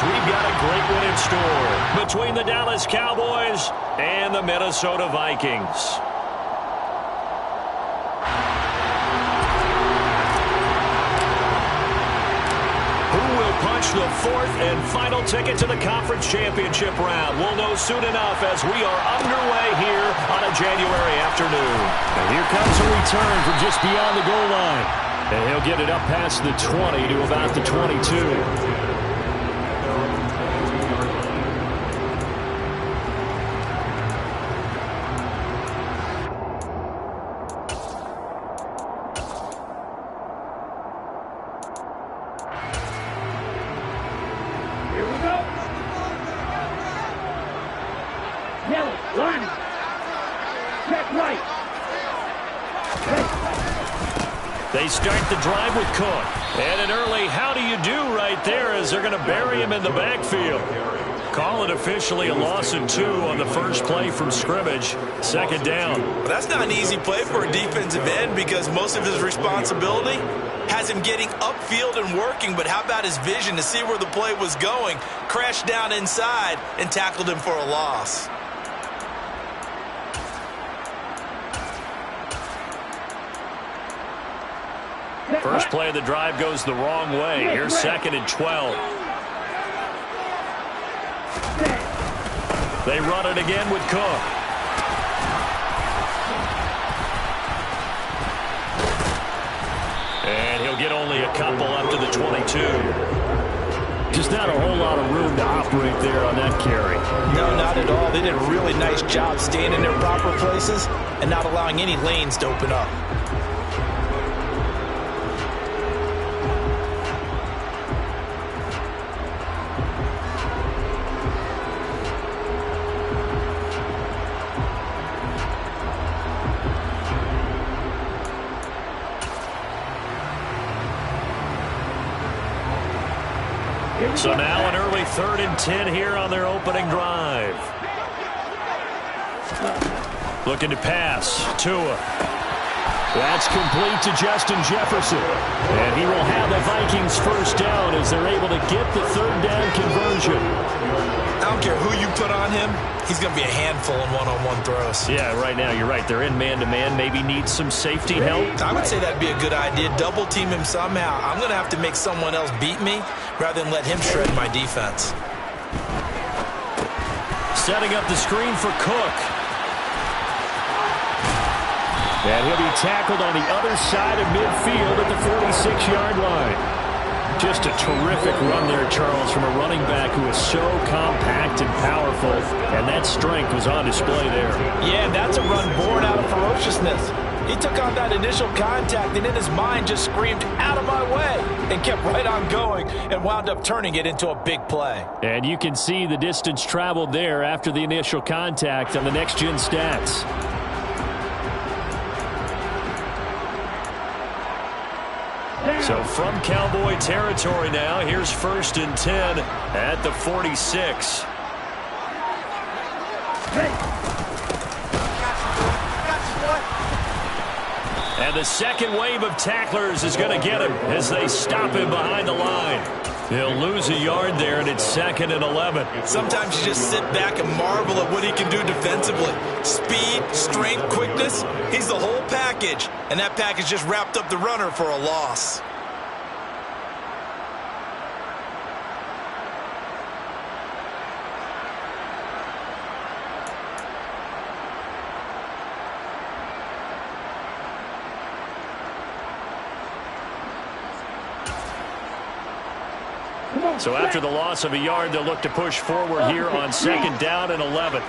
we've got a great one in store between the Dallas Cowboys and the Minnesota Vikings. The fourth and final ticket to the conference championship round. We'll know soon enough as we are underway here on a January afternoon. And here comes a return from just beyond the goal line. And he'll get it up past the 20 to about the 22. They start the drive with Cook. And an early how do you do right there as they're going to bury him in the backfield. Call it officially a loss of 2 on the first play from scrimmage. Second down. Well, that's not an easy play for a defensive end because most of his responsibility has him getting upfield and working. But how about his vision to see where the play was going? Crashed down inside and tackled him for a loss. First play of the drive goes the wrong way. Here's 2nd and 12. They run it again with Cook. And he'll get only a couple up to the 22. Just not a whole lot of room to operate there on that carry. No, not at all. They did a really nice job staying in their proper places and not allowing any lanes to open up. So now an early 3rd and 10 here on their opening drive. Looking to pass. Tua. That's complete to Justin Jefferson. And he will have the Vikings first down as they're able to get the 3rd down conversion. I don't care who you put on him. He's going to be a handful in one-on-one throws. Yeah, right now you're right. They're in man-to-man. Maybe need some safety help. I would say that'd be a good idea. Double team him somehow. I'm going to have to make someone else beat me rather than let him shred my defense. Setting up the screen for Cook. And he'll be tackled on the other side of midfield at the 46-yard line. Just a terrific run there, Charles, from a running back who is so compact and powerful, and that strength was on display there. Yeah, and that's a run born out of ferociousness. He took on that initial contact, and in his mind just screamed, "Out of my way," and kept right on going and wound up turning it into a big play. And you can see the distance traveled there after the initial contact on the next-gen stats. So from Cowboy territory now, here's 1st and 10 at the 46. And the second wave of tacklers is going to get him as they stop him behind the line. He'll lose a yard there, and it's 2nd and 11. Sometimes you just sit back and marvel at what he can do defensively. Speed, strength, quickness, he's the whole package. And that package just wrapped up the runner for a loss. So after the loss of a yard, they'll look to push forward here on 2nd down and 11.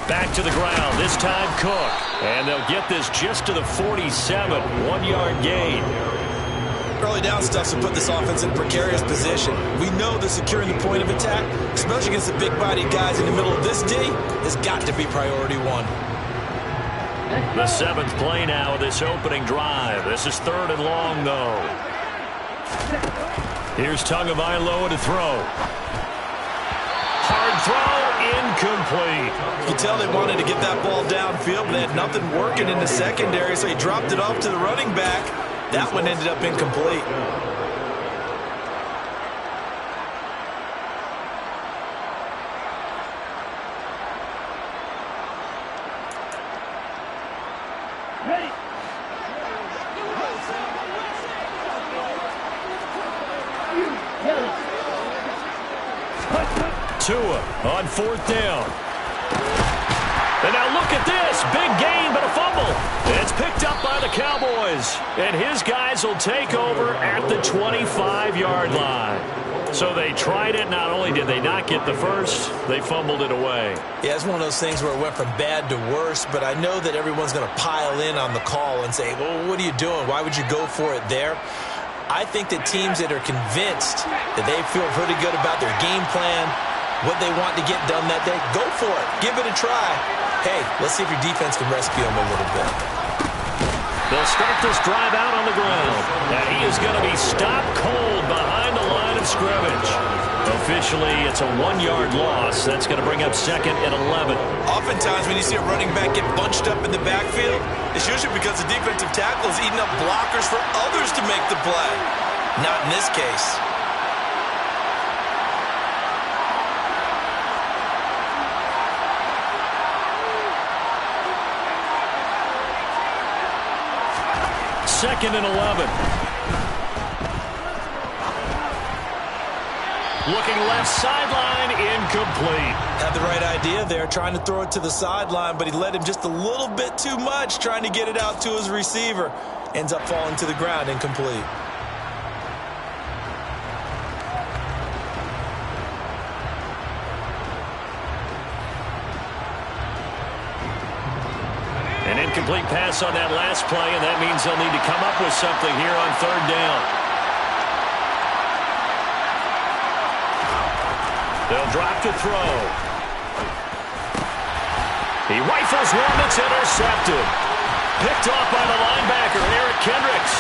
Back to the ground, this time Cook. And they'll get this just to the 47, 1-yard gain. Early down stuffs will put this offense in precarious position. We know that securing the point of attack, especially against the big-bodied guys in the middle of this D, has got to be priority 1. The 7th play now of this opening drive. This is 3rd and long, though. Here's Tagovailoa to throw. Hard throw, incomplete. You can tell they wanted to get that ball downfield, but they had nothing working in the secondary, so he dropped it off to the running back. That one ended up incomplete. Tua on 4th down. And now look at this. Big gain, but a fumble. It's picked up by the Cowboys. And his guys will take over at the 25-yard line. So they tried it. Not only did they not get the first, they fumbled it away. Yeah, it's one of those things where it went from bad to worse, but I know that everyone's going to pile in on the call and say, well, what are you doing? Why would you go for it there? I think that teams that are convinced that they feel pretty good about their game plan, what they want to get done that day, go for it. Give it a try. Hey, let's see if your defense can rescue them a little bit. They'll start this drive out on the ground. And he is going to be stopped cold behind the line of scrimmage. Officially, it's a 1-yard loss. That's going to bring up 2nd and 11. Oftentimes, when you see a running back get bunched up in the backfield, it's usually because the defensive tackle is eating up blockers for others to make the play. Not in this case. Second and 11. Looking left sideline, incomplete. Had the right idea there, trying to throw it to the sideline, but he led him just a little bit too much, trying to get it out to his receiver. Ends up falling to the ground, incomplete. An incomplete pass on that last play, and that means they'll need to come up with something here on 3rd down. They'll drop to throw. He rifles one that's intercepted. Picked off by the linebacker, Eric Kendricks.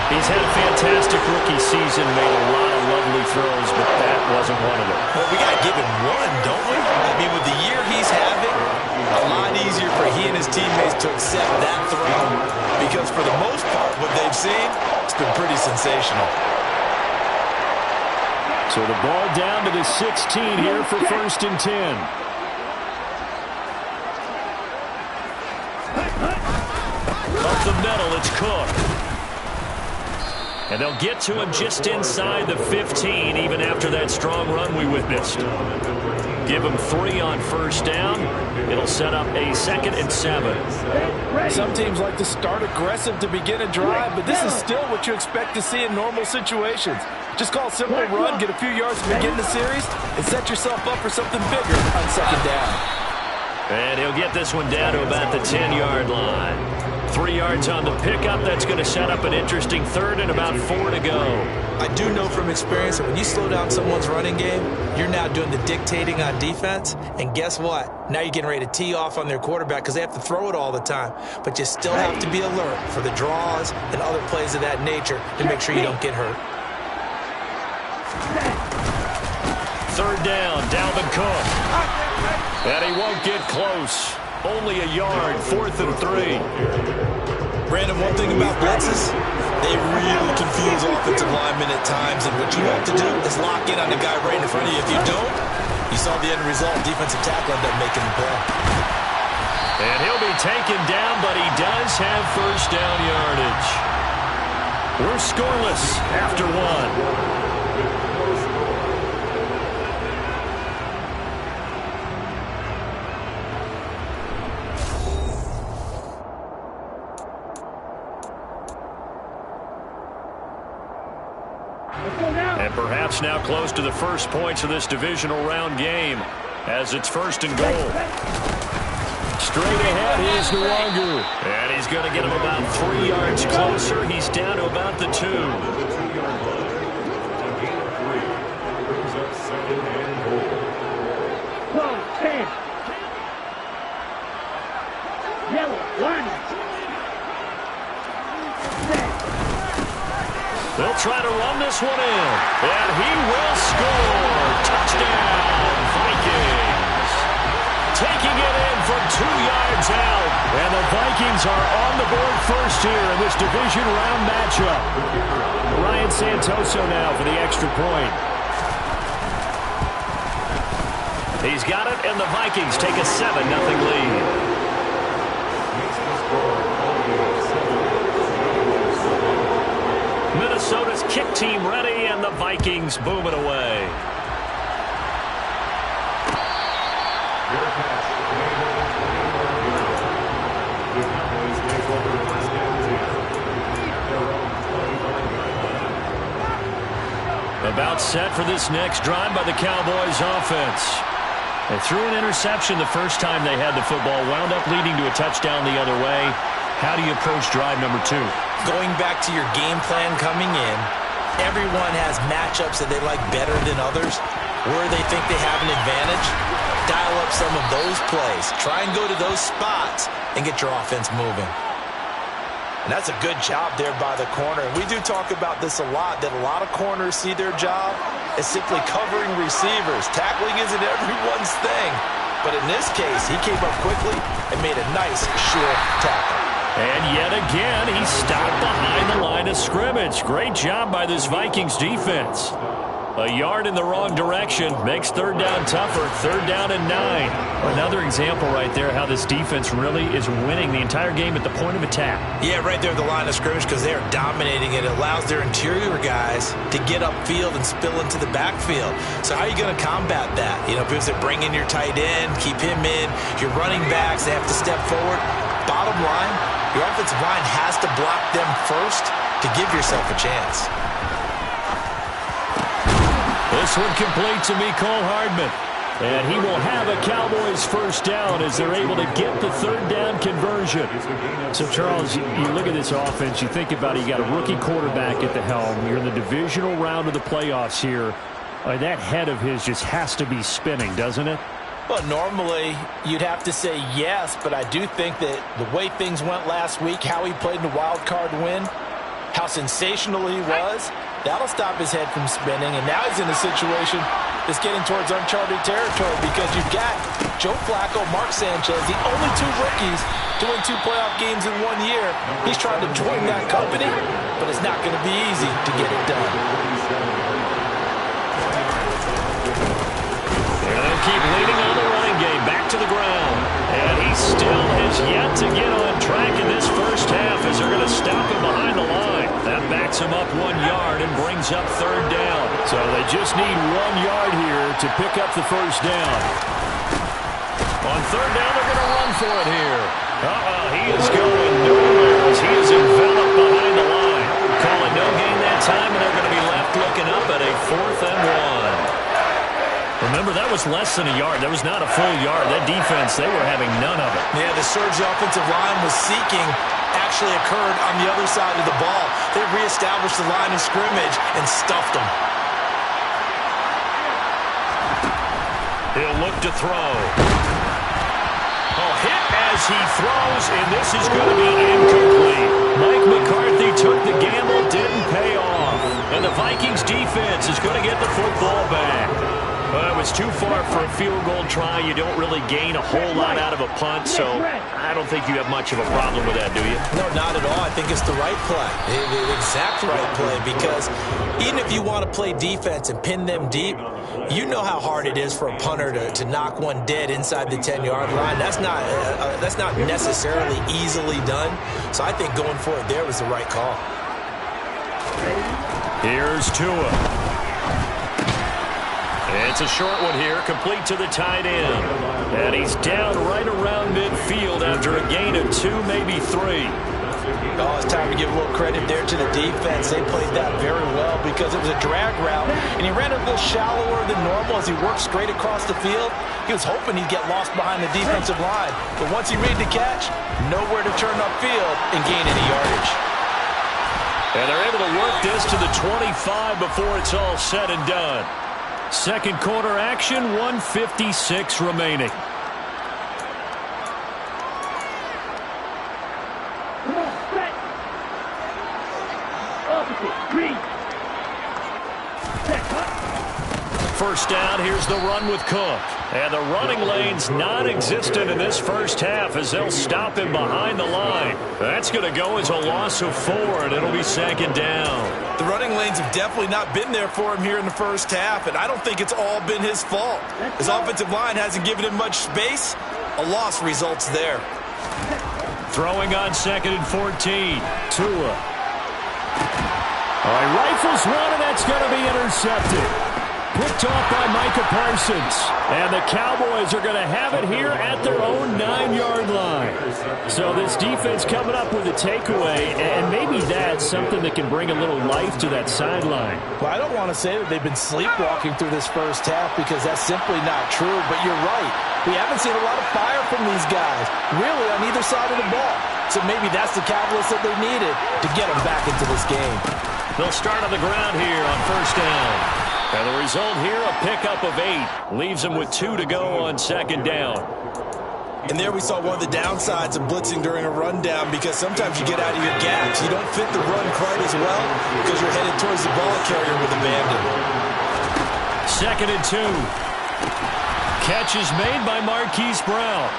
He's had a fantastic rookie season, made a lot of lovely throws, but that wasn't one of them. Well, we got to give him one, don't we? I mean, with the year he's having, a lot easier for he and his teammates to accept that throw because for the most part, what they've seen, it's been pretty sensational. So the ball down to the 16 here for 1st and 10. Up the middle, it's Cook. And they'll get to him just inside the 15, even after that strong run we witnessed. Give him 3 on 1st down. It'll set up a 2nd and 7. Some teams like to start aggressive to begin a drive, but this is still what you expect to see in normal situations. Just call a simple run, get a few yards to begin the series, and set yourself up for something bigger on 2nd down. And he'll get this one down to about the 10-yard line. 3 yards on the pickup. That's going to set up an interesting 3rd and about 4 to go. I do know from experience that when you slow down someone's running game, you're now doing the dictating on defense. And guess what? Now you're getting ready to tee off on their quarterback because they have to throw it all the time. But you still have to be alert for the draws and other plays of that nature to make sure you don't get hurt. 3rd down, Dalvin Cook. And he won't get close. Only a yard, 4th and 3. Brandon, one thing about blitzes, they really confuse offensive linemen at times, and what you have to do is lock in on the guy right in front of you. If you don't, you saw the end result. Defensive tackle ended up making the play. And he'll be taken down, but he does have 1st down yardage. We're scoreless after 1. And perhaps now close to the first points of this divisional round game as it's 1st and goal. Straight ahead is Nwangu. And he's going to get him about 3 yards closer. He's down to about the 2. They'll try to run this one in. And he will score. Touchdown, Vikings. Taking it in from 2 yards out. And the Vikings are on the board first here in this division round matchup. Ryan Santoso now for the extra point. He's got it, and the Vikings take a 7-0 lead. Minnesota's kick team ready, and the Vikings boom it away. About set for this next drive by the Cowboys offense. They threw an interception the first time they had the football, wound up leading to a touchdown the other way. How do you approach drive number 2? Going back to your game plan coming in, everyone has matchups that they like better than others. Where they think they have an advantage, dial up some of those plays. Try and go to those spots and get your offense moving. And that's a good job there by the corner. And we do talk about this a lot, that a lot of corners see their job as simply covering receivers. Tackling isn't everyone's thing. But in this case, he came up quickly and made a nice, sure tackle. And yet again, he stopped behind the line of scrimmage. Great job by this Vikings defense. A yard in the wrong direction makes third down tougher. Third down and 9. Another example right there how this defense really is winning the entire game at the point of attack. Yeah, right there at the line of scrimmage because they are dominating it. It allows their interior guys to get upfield and spill into the backfield. So how are you going to combat that? You know, because they bring in your tight end, keep him in. Your running backs, they have to step forward. Bottom line, your offensive line has to block them first to give yourself a chance. This one complete to Mecole Hardman. And he will have a Cowboys first down as they're able to get the third down conversion. So, Charles, you look at this offense, you think about it, you got a rookie quarterback at the helm. You're in the divisional round of the playoffs here. That head of his just has to be spinning, doesn't it? Well, normally you'd have to say yes, but I do think that the way things went last week, how he played in the wild card win, how sensational he was, that'll stop his head from spinning. And now he's in a situation that's getting towards uncharted territory because you've got Joe Flacco, Mark Sanchez, the only 2 rookies to win 2 playoff games in 1 year. He's trying to join that company, but it's not going to be easy to get it done. And they'll keep leading on the running game back to the ground. And he still has yet to get on track in this first half as they're going to stop him behind the line. That backs him up 1 yard and brings up third down. So they just need 1 yard here to pick up the first down. On third down, they're going to run for it here. He is going nowhere as he is enveloped behind the line. Calling no gain that time, and they're going to be left looking up at a 4th and 1. Remember, that was less than a yard. That was not a full yard. That defense, they were having none of it. Yeah, the surge the offensive line was seeking actually occurred on the other side of the ball. They reestablished the line of scrimmage and stuffed them. He'll look to throw. Hit as he throws, and this is going to be incomplete. Mike McCarthy took the gamble, didn't pay off. And the Vikings defense is going to get the football back. It was too far for a field goal try. You don't really gain a whole lot out of a punt, so I don't think you have much of a problem with that, do you? No, not at all. I think it's the right play, the exact right play, because even if you want to play defense and pin them deep, you know how hard it is for a punter to knock one dead inside the 10-yard line. That's not necessarily easily done, so I think going for it there was the right call. Here's Tua. It's a short one here, complete to the tight end. And he's down right around midfield after a gain of 2, maybe 3. Oh, it's time to give a little credit there to the defense. They played that very well because it was a drag route, and he ran a little shallower than normal as he worked straight across the field. He was hoping he'd get lost behind the defensive line, but once he made the catch, nowhere to turn upfield and gain any yardage. And they're able to work this to the 25 before it's all said and done. Second quarter action, 1:56 remaining. First down, here's the run with Cook. And the running lane's non-existent in this first half as they'll stop him behind the line. That's going to go as a loss of 4, and it'll be second down. The running lanes have definitely not been there for him here in the first half, and I don't think it's all been his fault. His offensive line hasn't given him much space. A loss results there. Throwing on 2nd and 14. Tua. He rifles one, and that's going to be intercepted. Picked off by Micah Parsons. And the Cowboys are going to have it here at their own 9-yard line. So this defense coming up with a takeaway, and maybe that's something that can bring a little life to that sideline. Well, I don't want to say that they've been sleepwalking through this first half because that's simply not true, but you're right. We haven't seen a lot of fire from these guys, really on either side of the ball. So maybe that's the catalyst that they needed to get them back into this game. They'll start on the ground here on first down. And the result here, a pickup of 8. Leaves them with 2 to go on second down. And there we saw one of the downsides of blitzing during a rundown because sometimes you get out of your gaps. You don't fit the run quite as well because you're headed towards the ball carrier with abandon. 2nd and 2. Catch is made by Marquise Brown.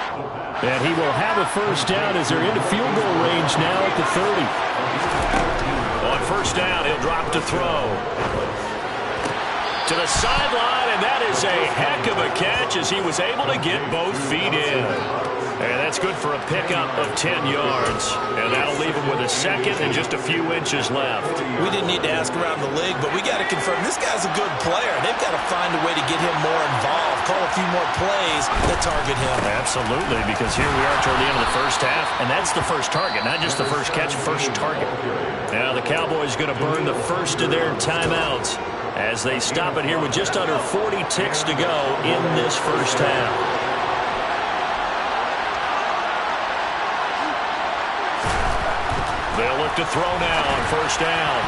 And he will have a first down as they're into field goal range now at the 30. On first down, he'll drop to throw. To the sideline, and that is a heck of a catch as he was able to get both feet in. And that's good for a pickup of 10 yards. And that'll leave him with a second and just a few inches left. We didn't need to ask around the league, but we got to confirm this guy's a good player. They've got to find a way to get him more involved, call a few more plays that target him. Absolutely, because here we are toward the end of the first half, and that's the first target, not just the first catch, first target. Now the Cowboys going to burn the first of their timeouts as they stop it here with just under 40 ticks to go in this first half. They'll look to throw now on first down.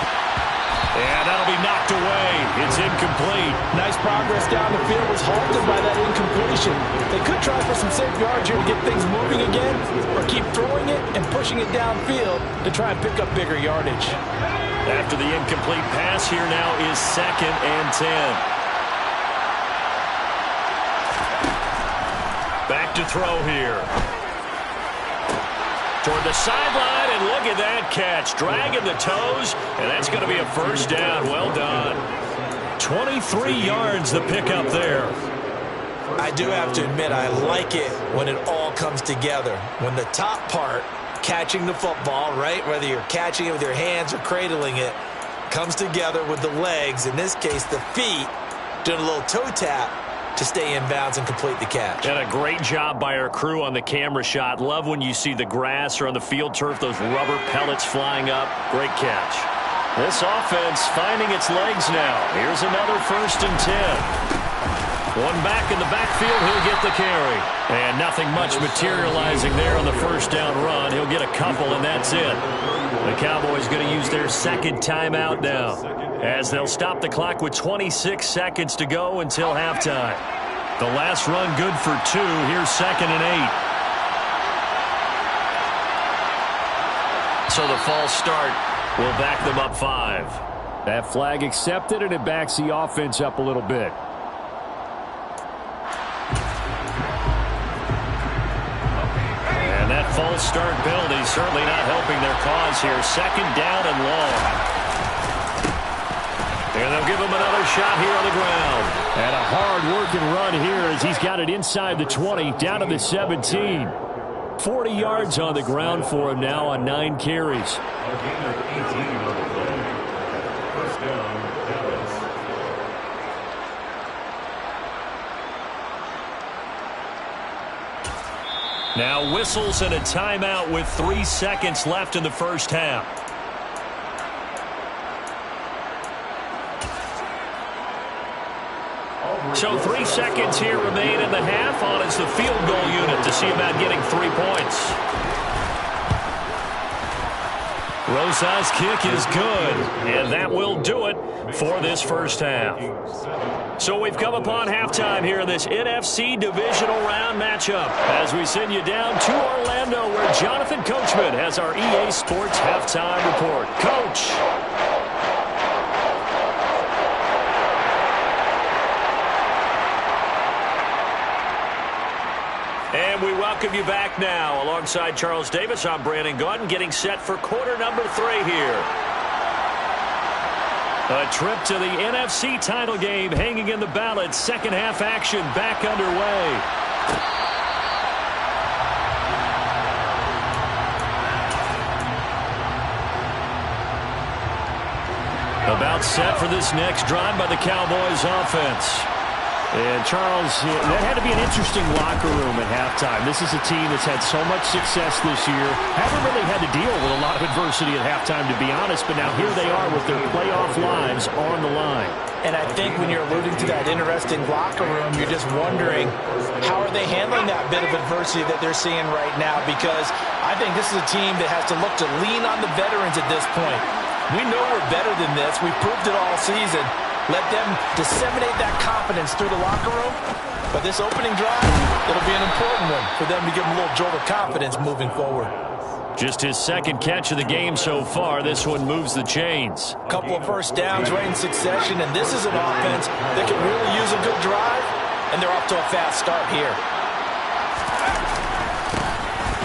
And that'll be knocked away. It's incomplete. Nice progress down the field was halted by that incompletion. They could try for some safe yards here to get things moving again, or keep throwing it and pushing it downfield to try and pick up bigger yardage. After the incomplete pass, here now is 2nd and 10. Back to throw here. Toward the sideline, and look at that catch. Dragging the toes, and that's going to be a first down. Well done. 23 yards the pickup there. I do have to admit, I like it when it all comes together. When the top part, catching the football, right, whether you're catching it with your hands or cradling it, comes together with the legs, in this case the feet, doing a little toe tap to stay in bounds and complete the catch. And a great job by our crew on the camera shot. Love when you see the grass or on the field turf, those rubber pellets flying up. Great catch. This offense finding its legs now. Here's another 1st and 10. One back in the backfield, he'll get the carry. And nothing much materializing there on the first down run. He'll get a couple, and that's it. The Cowboys going to use their 2nd timeout now, as they'll stop the clock with 26 seconds to go until halftime. The last run good for 2. Here's 2nd and 8. So the false start will back them up 5. That flag accepted, and it backs the offense up a little bit. That false start penalty certainly not helping their cause here. 2nd down and long. And they'll give him another shot here on the ground. And a hard-working run here as he's got it inside the 20, down to the 17. 40 yards on the ground for him now on 9 carries. Now whistles and a timeout with 3 seconds left in the first half. So 3 seconds here remain in the half. On is the field goal unit to see about getting 3 points. Rosa's kick is good, and that will do it for this first half. So we've come upon halftime here in this NFC divisional round matchup as we send you down to Orlando where Jonathan Coachman has our EA Sports halftime report. Coach. And we welcome you back now. Alongside Charles Davis, I'm Brandon Gaudin, getting set for quarter number 3 here. A trip to the NFC title game hanging in the balance. Second half action back underway. About set for this next drive by the Cowboys offense. And, Charles, that had to be an interesting locker room at halftime. This is a team that's had so much success this year. Haven't really had to deal with a lot of adversity at halftime, to be honest, but now here they are with their playoff lives on the line. And I think when you're alluding to that interesting locker room, you're just wondering, how are they handling that bit of adversity that they're seeing right now? Because I think this is a team that has to look to lean on the veterans at this point. We know we're better than this. We've proved it all season. Let them disseminate that confidence through the locker room. But this opening drive, it'll be an important one for them to give them a little jolt of confidence moving forward. Just his second catch of the game so far. This one moves the chains. A couple of first downs right in succession, and this is an offense that can really use a good drive, and they're off to a fast start here.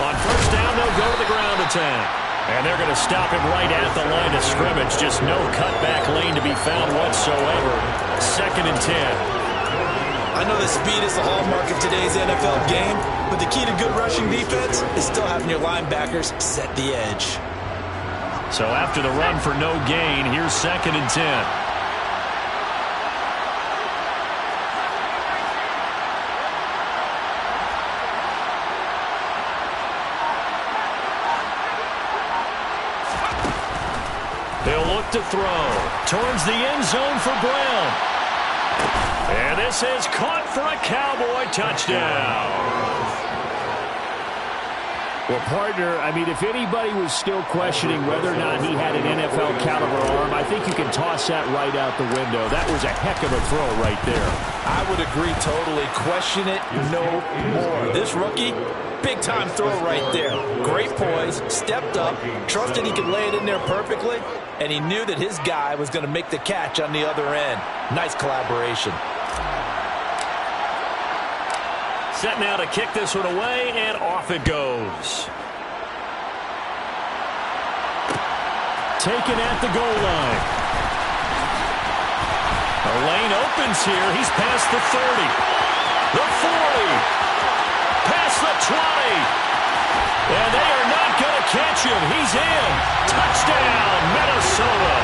On first down, they'll go to the ground attack. And they're going to stop him right at the line of scrimmage. Just no cutback lane to be found whatsoever. 2nd and 10. I know that speed is the hallmark of today's NFL game, but the key to good rushing defense is still having your linebackers set the edge. So after the run for no gain, here's 2nd and 10. They'll look to throw towards the end zone for Brown. And this is caught for a Cowboy touchdown. Well, partner, I mean, if anybody was still questioning whether or not he had an NFL caliber arm, I think you can toss that right out the window. That was a heck of a throw right there. I would agree totally. Question it no more. This rookie, big-time throw right there. Great poise, stepped up, trusted he could lay it in there perfectly, and he knew that his guy was going to make the catch on the other end. Nice collaboration. Set now to kick this one away, and off it goes. Taken at the goal line. The lane opens here. He's past the 30. The 40. Past the 20. And they are not going to catch him. He's in. Touchdown, Minnesota.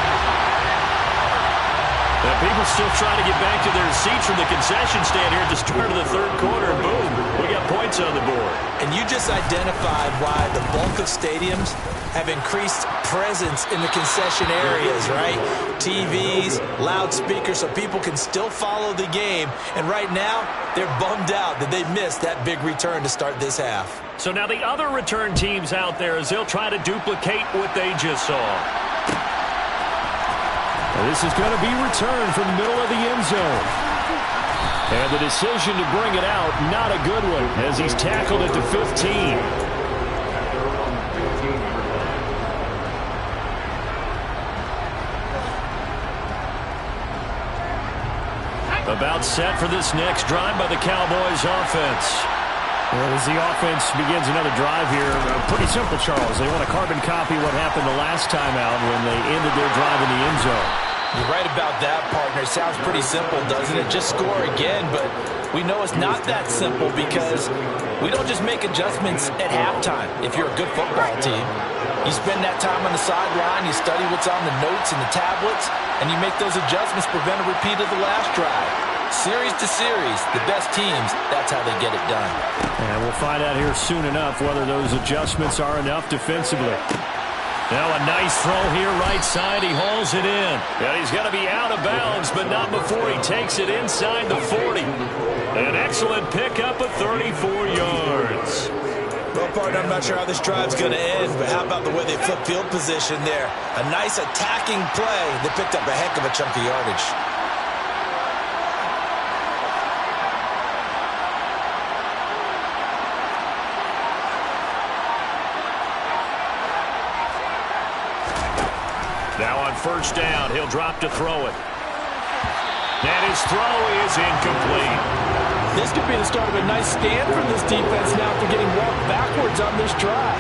Now, people still trying to get back to their seats from the concession stand here at the start of the third quarter. And boom, we got points on the board. And you just identified why the bulk of stadiums have increased presence in the concession areas, right? TVs, loudspeakers, so people can still follow the game. And right now, they're bummed out that they missed that big return to start this half. So now the other return teams out there as they'll try to duplicate what they just saw. This is going to be returned from the middle of the end zone. And the decision to bring it out, not a good one, as he's tackled at the 15. About set for this next drive by the Cowboys offense. Well, as the offense begins another drive here, pretty simple, Charles. They want to carbon copy what happened the last time out when they ended their drive in the end zone. You're right about that, partner. Sounds pretty simple, doesn't it? Just score again, but we know it's not that simple because we don't just make adjustments at halftime if you're a good football team. You spend that time on the sideline, you study what's on the notes and the tablets, and you make those adjustments, prevent a repeat of the last drive. Series to series, the best teams, that's how they get it done. And we'll find out here soon enough whether those adjustments are enough defensively. Now a nice throw here right side. He hauls it in. And he's going to be out of bounds, but not before he takes it inside the 40. An excellent pickup of 34 yards. Well, partner, I'm not sure how this drive's going to end, but how about the way they flip field position there? A nice attacking play that picked up a heck of a chunk of yardage. Now on first down, he'll drop to throw it. And his throw is incomplete. This could be the start of a nice stand from this defense now after getting walked backwards on this drive.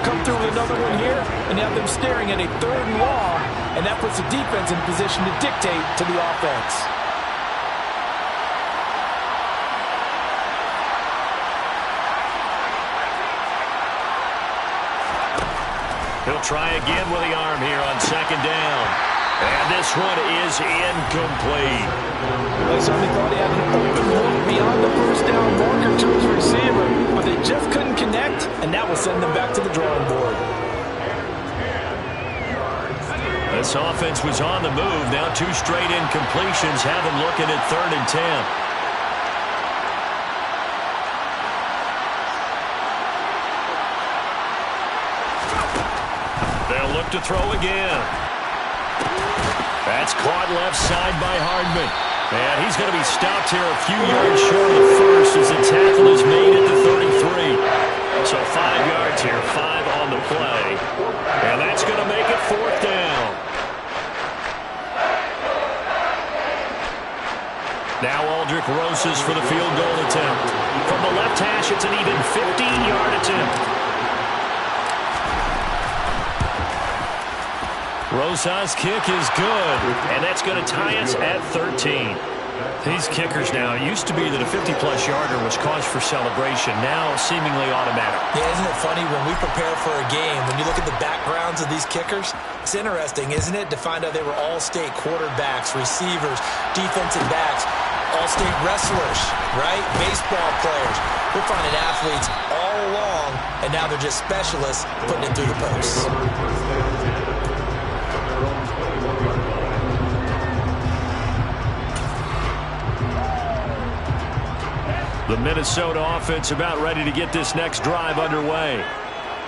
Come through with another one here, and you have them staring at a 3rd and long, and that puts the defense in position to dictate to the offense. He'll try again with the arm here on second down. And this one is incomplete. They certainly thought he had an open look beyond the first down marker to his receiver, but they just couldn't connect, and that will send them back to the drawing board. This offense was on the move. Now 2 straight incompletions have them looking at 3rd and 10. They'll look to throw again. That's caught left side by Hardman. And he's going to be stopped here a few yards short of the first as the tackle is made at the 33. So 5 yards here, 5 on the play. And that's going to make it 4th down. Now Aldrick Roses for the field goal attempt. From the left hash, it's an even 15-yard attempt. Rosas' kick is good, and that's going to tie us at 13. These kickers now, it used to be that a 50-plus yarder was cause for celebration, now seemingly automatic. Yeah, isn't it funny when we prepare for a game, when you look at the backgrounds of these kickers, it's interesting, isn't it, to find out they were all-state quarterbacks, receivers, defensive backs, all-state wrestlers, right? Baseball players. We're finding athletes all along, and now they're just specialists putting it through the posts. The Minnesota offense about ready to get this next drive underway.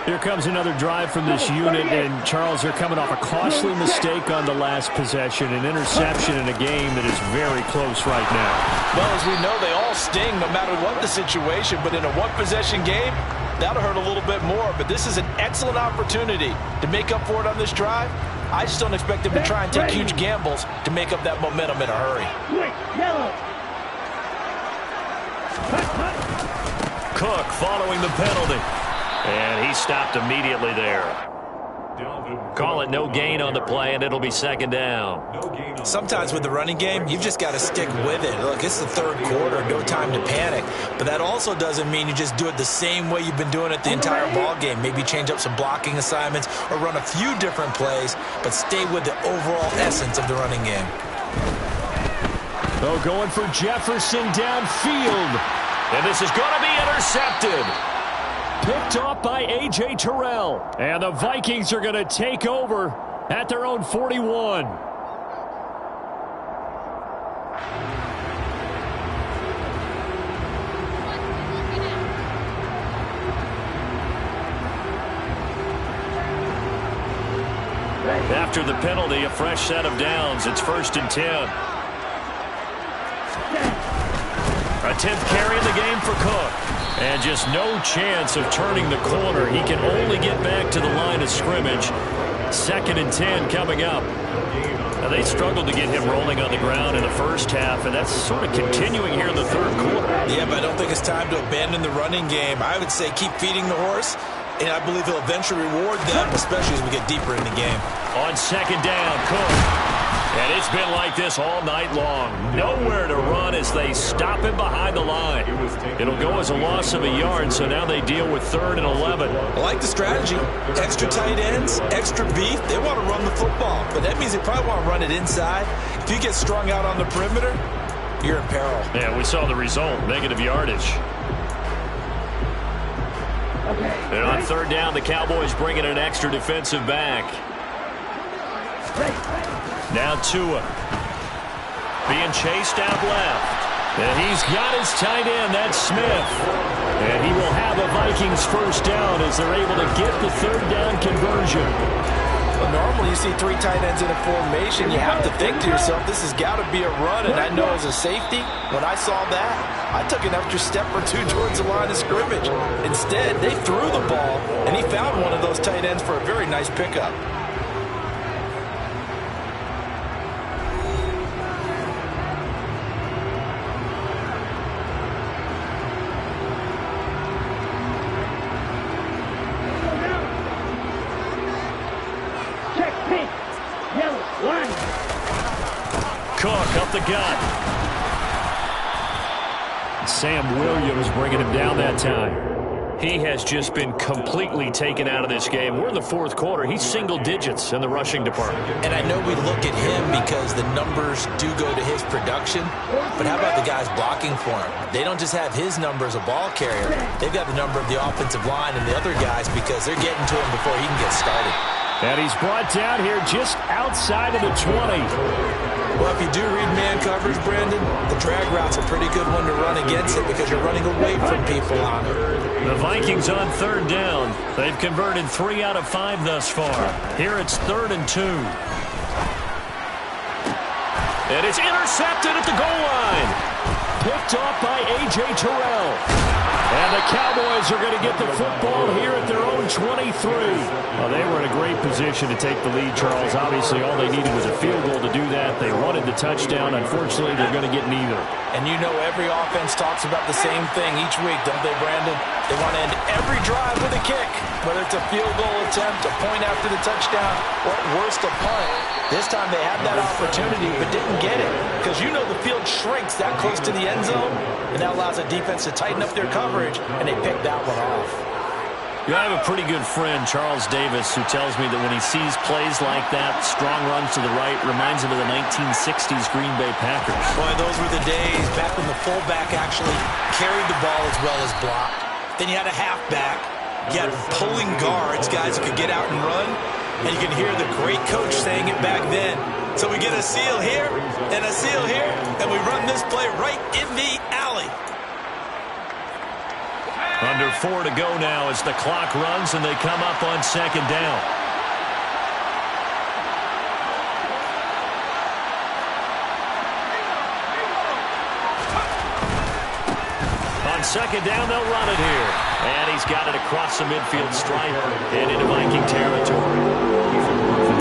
Here comes another drive from this unit, and Charles, they're coming off a costly mistake on the last possession, an interception in a game that is very close right now. Well, as we know, they all sting no matter what the situation, but in a one-possession game, that'll hurt a little bit more. But this is an excellent opportunity to make up for it on this drive. I just don't expect them to try and take huge gambles to make up that momentum in a hurry. Cook following the penalty. And he stopped immediately there. Call it no gain on the play, and it'll be 2nd down. Sometimes with the running game, you've just got to stick with it. Look, it's the 3rd quarter, no time to panic. But that also doesn't mean you just do it the same way you've been doing it the entire ball game. Maybe change up some blocking assignments or run a few different plays, but stay with the overall essence of the running game. Oh, going for Jefferson downfield. And this is going to be intercepted. Picked off by A.J. Terrell. And the Vikings are going to take over at their own 41. After the penalty, a fresh set of downs. It's 1st and 10. A 10th carry in the game for Cook. And just no chance of turning the corner. He can only get back to the line of scrimmage. 2nd and 10 coming up. Now, they struggled to get him rolling on the ground in the first half, and that's sort of continuing here in the 3rd quarter. Yeah, but I don't think it's time to abandon the running game. I would say keep feeding the horse, and I believe he'll eventually reward them, especially as we get deeper in the game. On 2nd down, Cook. And it's been like this all night long. Nowhere to run as they stop him behind the line. It'll go as a loss of a yard, so now they deal with 3rd and 11. I like the strategy. Extra tight ends, extra beef. They want to run the football, but that means they probably want to run it inside. If you get strung out on the perimeter, you're in peril. Yeah, we saw the result, negative yardage. And on 3rd down, the Cowboys bring in an extra defensive back. Now Tua being chased out left. And he's got his tight end, that's Smith. And he will have a Vikings 1st down as they're able to get the 3rd down conversion. Well, normally you see 3 tight ends in a formation. You have to think to yourself, this has got to be a run. And I know as a safety, when I saw that, I took an extra step or 2 towards the line of scrimmage. Instead, they threw the ball, and he found one of those tight ends for a very nice pickup. Cook up the gut. Sam Williams bringing him down that time. He has just been completely taken out of this game. We're in the fourth quarter. He's single digits in the rushing department. And I know we look at him because the numbers do go to his production, but how about the guys blocking for him? They don't just have his number as a ball carrier. They've got the number of the offensive line and the other guys because they're getting to him before he can get started. And he's brought down here just outside of the 20. Well, if you do read man coverage, Brandon, the drag route's a pretty good one to run against it because you're running away from people on it. The Vikings on third down. They've converted 3 out of 5 thus far. Here it's 3rd and 2. And it's intercepted at the goal line. Picked off by A.J. Terrell. And the Cowboys are going to get the football here at their own 23. Well, they were in a great position to take the lead, Charles. Obviously, all they needed was a field goal to do that. They wanted the touchdown. Unfortunately, they're going to get neither. And you know every offense talks about the same thing each week, don't they, Brandon? They want to end every drive with a kick, whether it's a field goal attempt, a point after the touchdown, or at worst, a punt. This time they had that opportunity but didn't get it because you know the field shrinks that close to the end zone, and that allows a defense to tighten up their coverage, and they picked that one off. I have a pretty good friend, Charles Davis, who tells me that when he sees plays like that, strong runs to the right, reminds him of the 1960s Green Bay Packers. Boy, those were the days back when the fullback actually carried the ball as well as blocked. Then you had a halfback. You had pulling guards, guys who could get out and run. And you can hear the great coach saying it back then. So we get a seal here and a seal here, and we run this play right in the alley. Under 4 to go now as the clock runs and they come up on 2nd down. On 2nd down, they'll run it here. And he's got it across the midfield stripe and into Viking territory.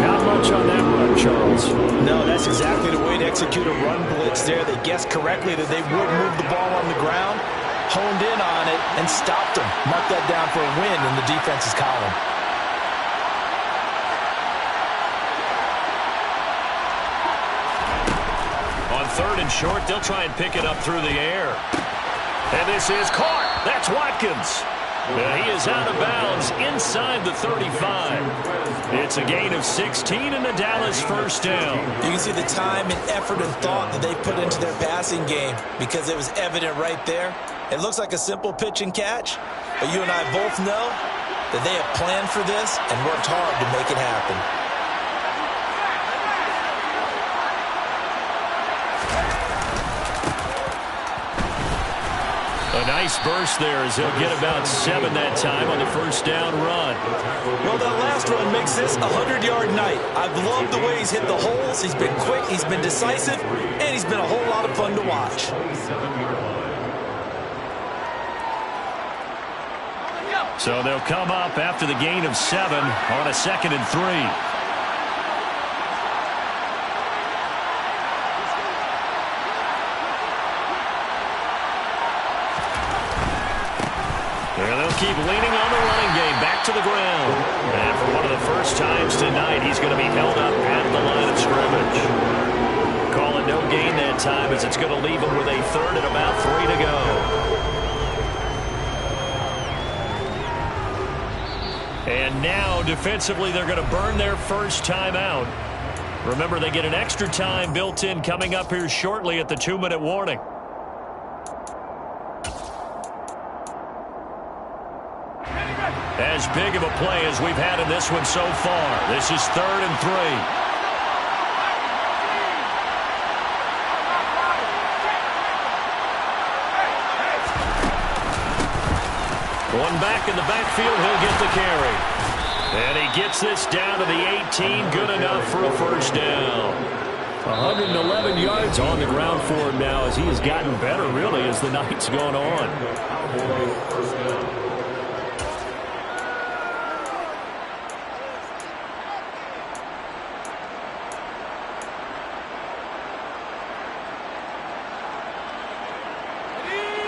Not much on that run, Charles. No, that's exactly the way to execute a run blitz there. They guessed correctly that they would move the ball on the ground, honed in on it, and stopped them. Mark that down for a win in the defense's column. On 3rd and short, they'll try and pick it up through the air. And this is caught. That's Watkins. He is out of bounds inside the 35. It's a gain of 16 and a Dallas first down. You can see the time and effort and thought that they put into their passing game because it was evident right there. It looks like a simple pitch and catch, but you and I both know that they have planned for this and worked hard to make it happen. A nice burst there as he'll get about 7 that time on the first down run. Well, that last run makes this a 100-yard night. I've loved the way he's hit the holes. He's been quick, he's been decisive, and he's been a whole lot of fun to watch. So they'll come up after the gain of 7 on a 2nd and 3. Keep leaning on the running game back to the ground. And for one of the first times tonight, he's going to be held up at the line of scrimmage. Call it no gain that time as it's going to leave him with a 3rd and about 3 to go. And now, defensively, they're going to burn their first time out. Remember, they get an extra time built in coming up here shortly at the 2-minute warning. As big of a play as we've had in this one so far. This is 3rd and 3. One back in the backfield, he'll get the carry. And he gets this down to the 18, good enough for a first down. 111 yards on the ground for him now as he has gotten better, really, as the night's gone on.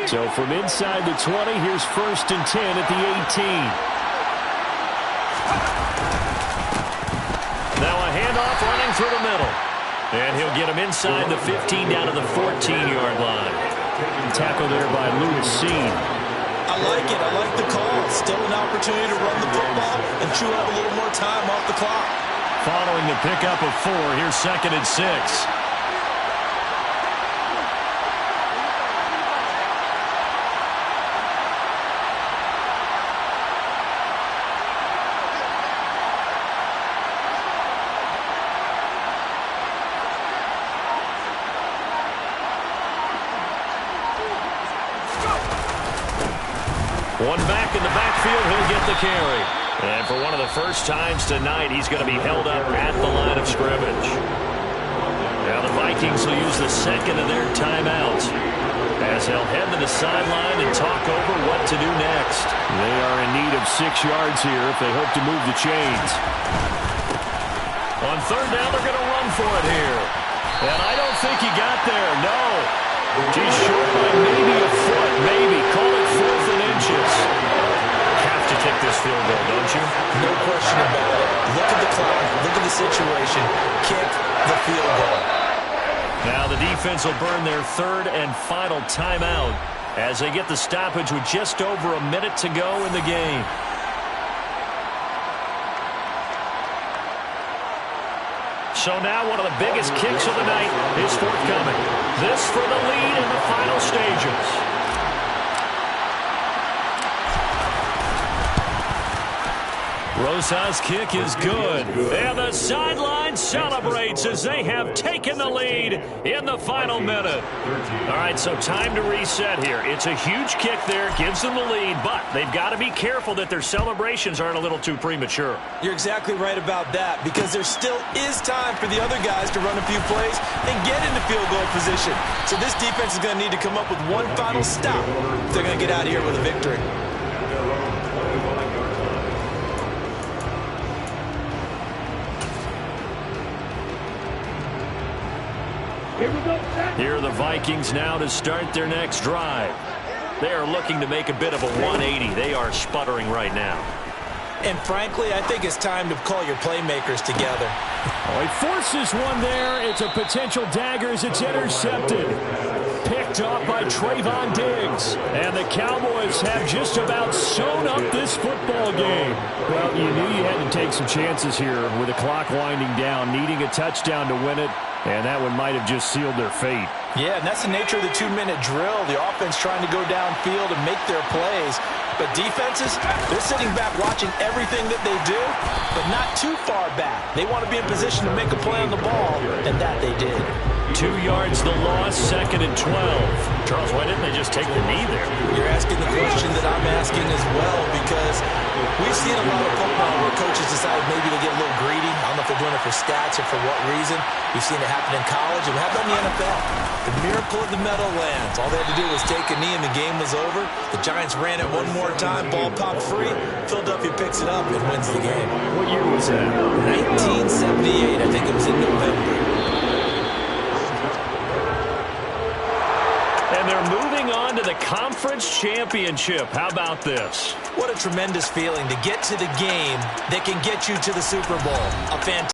So from inside the 20, here's 1st and 10 at the 18. Now a handoff running through the middle. And he'll get him inside the 15 down to the 14-yard line. Tackle there by Lewis Seen. I like it. I like the call. Still an opportunity to run the football and chew out a little more time off the clock. Following the pickup of 4, here's 2nd and 6. One back in the backfield, he'll get the carry. And for one of the first times tonight, he's going to be held up at the line of scrimmage. Now the Vikings will use the 2nd of their timeouts as they'll head to the sideline and talk over what to do next. They are in need of 6 yards here if they hope to move the chains. On 3rd down, they're going to run for it here. And I don't think he got there, no. He's short by maybe a foot, maybe. Call it 4th and inches. Have to kick this field goal, don't you? No question about it. Look at the clock. Look at the situation. Kick the field goal. Now the defense will burn their 3rd and final timeout as they get the stoppage with just over a minute to go in the game. So now one of the biggest kicks of the night is forthcoming. This for the lead in the final stages. Rosa's kick is good. And the sideline celebrates as they have taken the lead in the final minute. All right, so time to reset here. It's a huge kick there, gives them the lead, but they've got to be careful that their celebrations aren't a little too premature. You're exactly right about that, because there still is time for the other guys to run a few plays and get into field goal position. So this defense is going to need to come up with one final stop if they're going to get out of here with a victory. Here are the Vikings now to start their next drive. They are looking to make a bit of a 180. They are sputtering right now. And frankly, I think it's time to call your playmakers together. Oh, he forces one there. It's a potential dagger as it's intercepted. Picked off by Trayvon Diggs. And the Cowboys have just about sewn up this football game. Well, you knew you had to take some chances here with the clock winding down, needing a touchdown to win it. And that one might have just sealed their fate. Yeah, and that's the nature of the 2-minute drill. The offense trying to go downfield and make their plays. But defenses, they're sitting back watching everything that they do, but not too far back. They want to be in position to make a play on the ball, and that they did. 2 yards the loss, 2nd and 12. Charles, why didn't they just take the knee there? You're asking the question that I'm asking as well, because we've seen a lot of football where coaches decide maybe to get a little greedy. I don't know if they're doing it for stats or for what reason. We've seen it happen in college, and we have done in the NFL. The miracle of the Meadowlands. All they had to do was take a knee, and the game was over. The Giants ran it one more time. Ball popped free. Philadelphia picks it up and wins the game. What year was that? 1978. I think it was in November. And they're moving on to the conference championship. How about this? What a tremendous feeling to get to the game that can get you to the Super Bowl. A fantastic